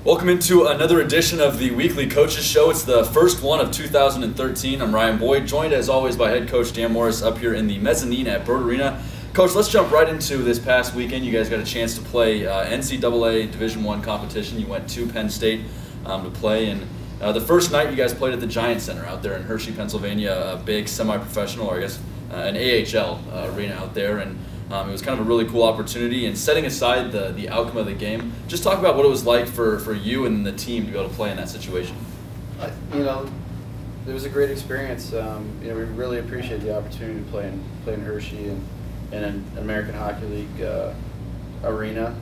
Welcome into another edition of the Weekly Coaches Show. It's the first one of 2013. I'm Ryan Boyd, joined as always by head coach Dan Morris up here in the mezzanine at Bird Arena. Coach, let's jump right into this past weekend. You guys got a chance to play NCAA Division I competition. You went to Penn State to play, and the first night you guys played at the Giant Center out there in Hershey, Pennsylvania, a big semi-professional, or I guess an AHL arena out there, and it was kind of a really cool opportunity. And setting aside the outcome of the game, just talk about what it was like for you and the team to be able to play in that situation. It was a great experience. We really appreciate the opportunity to play in Hershey and in an American Hockey League arena.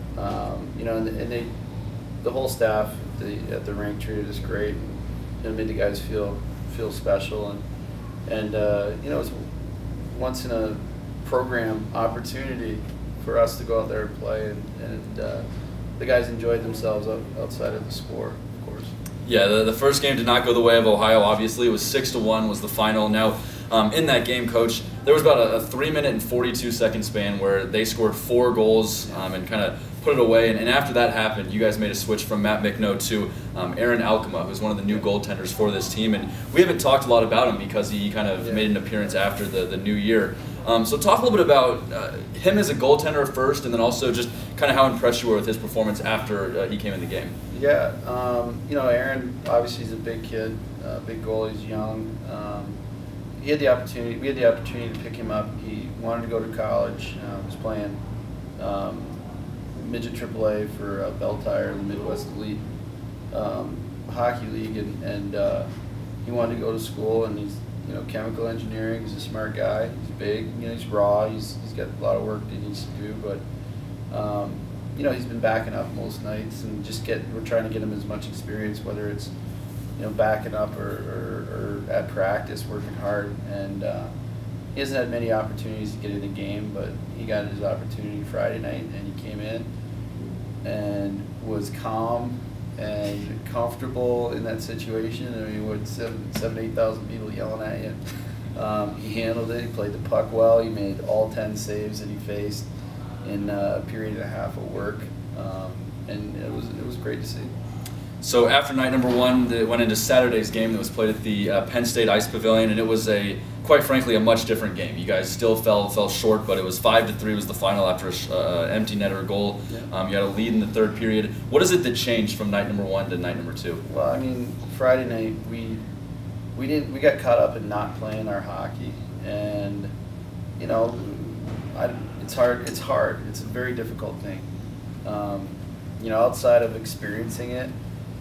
The whole staff at the rink treated us great, and made the guys feel special. And it was once in a program opportunity for us to go out there and play, and the guys enjoyed themselves outside of the score, of course. Yeah, the first game did not go the way of Ohio, obviously. It was 6-1 was the final. Now, in that game, Coach, there was about a 3-minute and 42-second span where they scored 4 goals and kind of put it away. And after that happened, you guys made a switch from Matt Mickno to Aaron Alkema, who's one of the new goaltenders for this team. And we haven't talked a lot about him because he kind of made an appearance after the new year. So talk a little bit about him as a goaltender first, and then also just kind of how impressed you were with his performance after he came in the game. Yeah, Aaron, obviously he's a big kid, big goal, he's young. We had the opportunity to pick him up. He wanted to go to college. Was playing midget AAA for Bell Tire, the Midwest Elite Hockey League, and he wanted to go to school. And he's chemical engineering. He's a smart guy. He's big. He's raw. He's got a lot of work that he needs to do, but he's been backing up most nights, and we're trying to get him as much experience, whether it's backing up or at practice, working hard. And he hasn't had many opportunities to get in the game, but he got his opportunity Friday night, and he came in and was calm and comfortable in that situation. I mean, with 8,000 people yelling at you, he handled it. He played the puck well. He made all 10 saves that he faced in a period and a half of work, and it was great to see. So after night number 1, it went into Saturday's game that was played at the Penn State Ice Pavilion, and it was quite frankly, a much different game. You guys still fell short, but it was 5-3 was the final after an empty netter goal. Yeah. You had a lead in the third period. What is it that changed from night number 1 to night number 2? Well, I mean, Friday night we got caught up in not playing our hockey, and it's hard. It's a very difficult thing. Outside of experiencing it,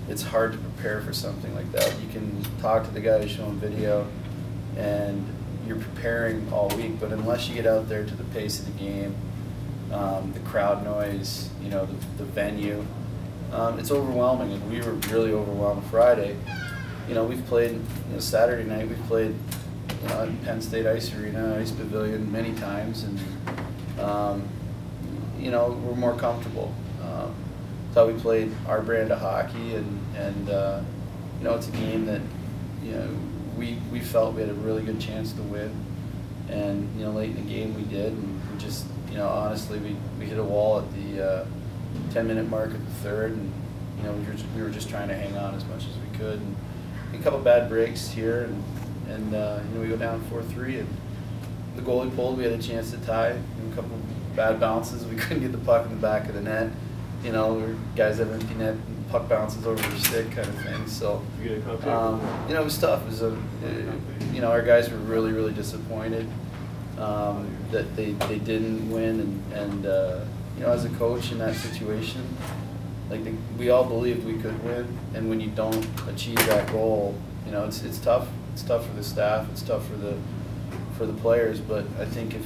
it's hard to prepare for something like that. You can talk to the guys, show them video, and you're preparing all week, but unless you get out there to the pace of the game, the crowd noise, the venue, it's overwhelming, and we were really overwhelmed Friday. We've played, Saturday night we've played at Penn State Ice Arena, Ice Pavilion many times, and we're more comfortable. Thought we played our brand of hockey, and it's a game that we felt we had a really good chance to win, and late in the game we did, and we just honestly we hit a wall at the 10-minute mark of the third, and we were just trying to hang on as much as we could, and a couple bad breaks here, and we go down 4-3, and the goalie pulled. We had a chance to tie, and a couple bad bounces. We couldn't get the puck in the back of the net. Guys have empty net, and puck bounces over their stick, kind of thing. So, it was tough. It was our guys were really, really disappointed that they didn't win, and as a coach in that situation, we all believed we could win, and when you don't achieve that goal, it's tough. It's tough for the staff. It's tough for the players. But I think if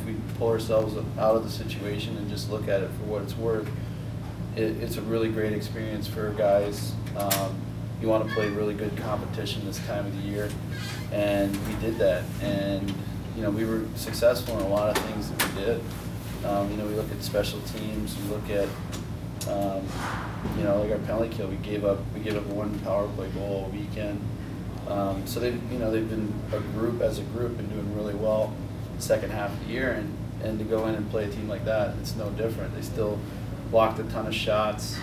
we pull ourselves out of the situation and just look at it for what it's worth, it's a really great experience for guys. You want to play really good competition this time of the year, and we did that. And we were successful in a lot of things that we did. We look at special teams. We look at like our penalty kill. We gave up 1 power play goal a weekend. So they've been as a group been doing really well the second half of the year, and to go in and play a team like that, it's no different. They still blocked a ton of shots.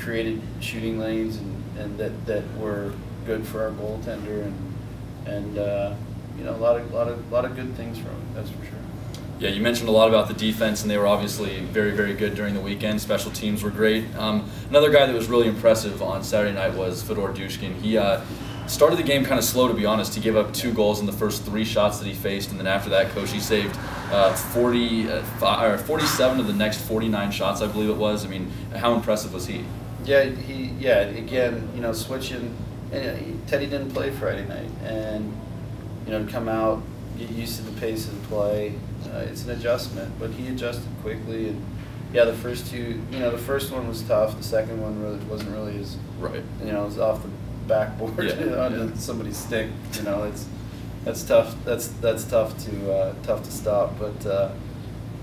created shooting lanes and that were good for our goaltender and you know, a lot of good things from it, that's for sure. Yeah, you mentioned a lot about the defense, and they were obviously very, very good during the weekend. Special teams were great. Another guy that was really impressive on Saturday night was Fedor Dushkin. He started the game kind of slow, to be honest. He gave up 2 goals in the first 3 shots that he faced, and then after that, Coach, he saved 47 of the next 49 shots, I believe it was. I mean, how impressive was he? Yeah, again, you know, switching. Teddy didn't play Friday night, and you know, to come out, get used to the pace of the play. It's an adjustment, but he adjusted quickly. And yeah, the first 2, you know, the first one was tough. The second one really wasn't really as right. You know, it was off the backboard onto somebody's stick. You know, that's tough. That's tough to stop. But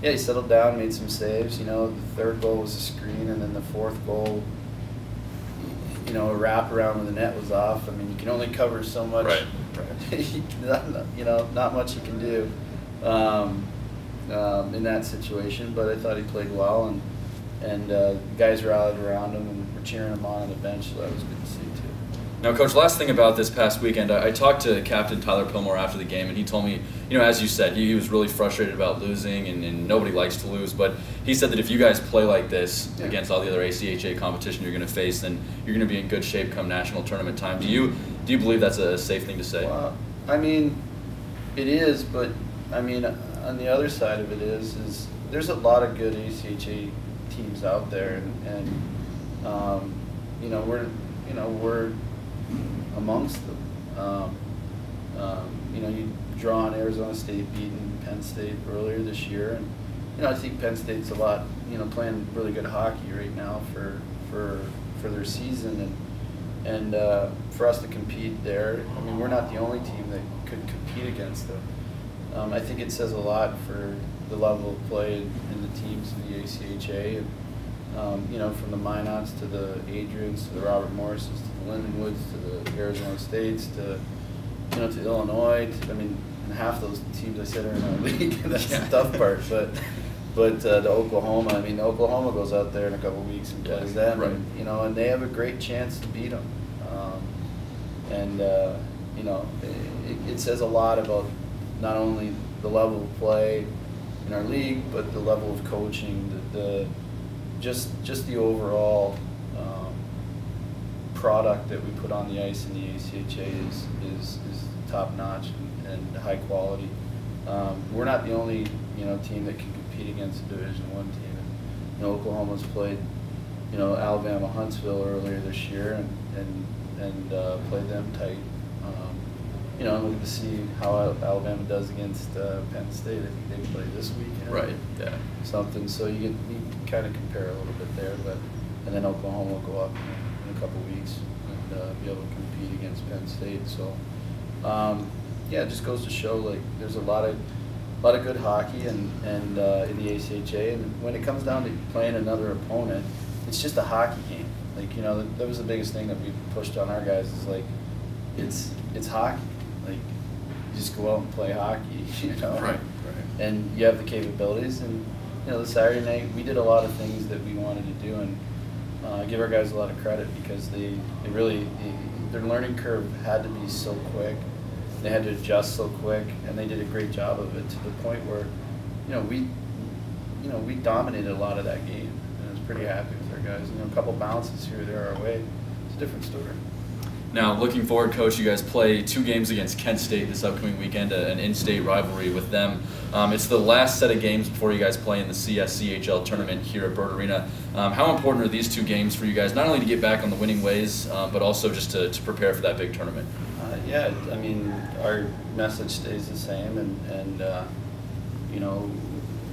yeah, he settled down, made some saves. You know, the third goal was a screen, and then the fourth goal, you know, a wrap around when the net was off. I mean, you can only cover so much. Right. You know, not much you can do in that situation. But I thought he played well, and guys rallied around him and were cheering him on the bench. So that was good to see too. Now, Coach, last thing about this past weekend, I talked to Captain Tyler Pillmore after the game, and he told me, you know, as you said, he was really frustrated about losing, and nobody likes to lose, but he said that if you guys play like this against all the other ACHA competition you're going to face, then you're going to be in good shape come national tournament time. Do you believe that's a safe thing to say? Well, I mean, it is, but I mean, on the other side of it is there's a lot of good ACHA teams out there, and you know, we're amongst them. You know, you draw on Arizona State beating Penn State earlier this year, and you know, I think Penn State's playing really good hockey right now for their season, and for us to compete there. I mean, we're not the only team that could compete against them. I think it says a lot for the level of play in the teams in the ACHA, and you know, from the Minots to the Adrians to the Robert Morrises to the Lindenwoods to the Arizona States to, you know, to Illinois. I mean, and half those teams I said are in our league. That's the tough part. But to Oklahoma, I mean, Oklahoma goes out there in a couple of weeks and plays them, right. And, you know, and they have a great chance to beat them. You know, it says a lot about not only the level of play in our league, but the level of coaching, just the overall product that we put on the ice in the ACHA is top notch and high quality. We're not the only, you know, team that can compete against a Division I team. And, you know, Oklahoma's played, you know, Alabama Huntsville earlier this year and played them tight. You know, I'm looking to see how Alabama does against Penn State. I think they play this weekend. Right. Yeah. Something. So you kind of compare a little bit there, and then Oklahoma will go up in a couple weeks and be able to compete against Penn State. So yeah, it just goes to show, like, there's a lot of good hockey and in the ACHA, and when it comes down to playing another opponent, it's just a hockey game. Like, you know, that was the biggest thing that we pushed on our guys is, like, it's hockey. Like, you just go out and play hockey, you know. Right. And you have the capabilities, and you know, the Saturday night we did a lot of things that we wanted to do, and I give our guys a lot of credit because they really their learning curve had to be so quick. They had to adjust so quick, and they did a great job of it to the point where, we dominated a lot of that game, and I was pretty happy with our guys. You know, a couple bounces here or there our way, it's a different story. Now, looking forward, Coach, you guys play 2 games against Kent State this upcoming weekend, an in-state rivalry with them. It's the last set of games before you guys play in the CSCHL tournament here at Bird Arena. How important are these 2 games for you guys, not only to get back on the winning ways, but also just to prepare for that big tournament? Yeah, I mean, our message stays the same, and you know,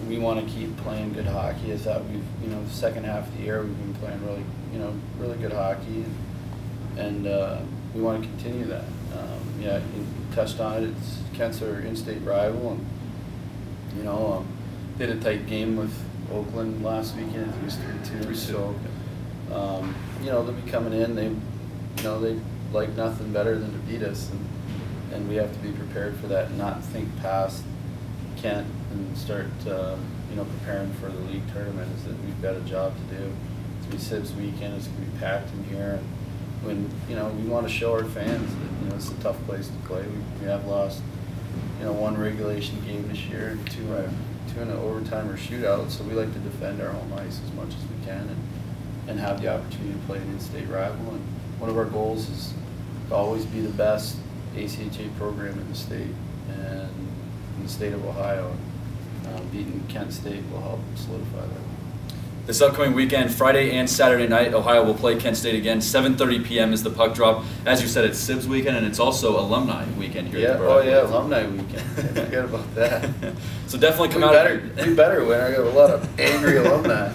we want to keep playing good hockey. I thought the second half of the year we've been playing really good hockey, and we want to continue that. Yeah, you touched on it. Kent's our in-state rival, and you know, did a tight game with Oakland last weekend. I think it was 3-2. So you know, they'll be coming in. They like nothing better than to beat us, and we have to be prepared for that and not think past Kent and start preparing for the league tournament. Is that we've got a job to do. It's be Sibs weekend. It's going to be packed in here. And when, you know, we want to show our fans that, you know, it's a tough place to play. We have lost, you know, 1 regulation game this year, and 2 in an overtime or shootout. So we like to defend our home ice as much as we can and have the opportunity to play an in-state rival. And one of our goals is to always be the best ACHA program in the state and in the state of Ohio. Beating Kent State will help solidify that. This upcoming weekend, Friday and Saturday night, Ohio will play Kent State again. 7:30 p.m. is the puck drop. As you said, it's Sibs weekend, and it's also alumni weekend here at the Borough. Oh yeah, alumni weekend. Can't forget about that. So definitely come out. We better win. I got a lot of angry alumni.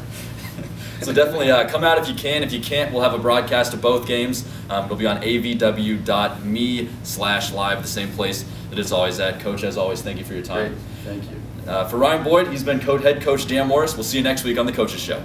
So definitely come out if you can. If you can't, we'll have a broadcast of both games. It'll be on avw.me/live, the same place that it's always at. Coach, as always, thank you for your time. Great. Thank you. For Ryan Boyd, he's been head coach Dan Morris. We'll see you next week on The Coaches Show.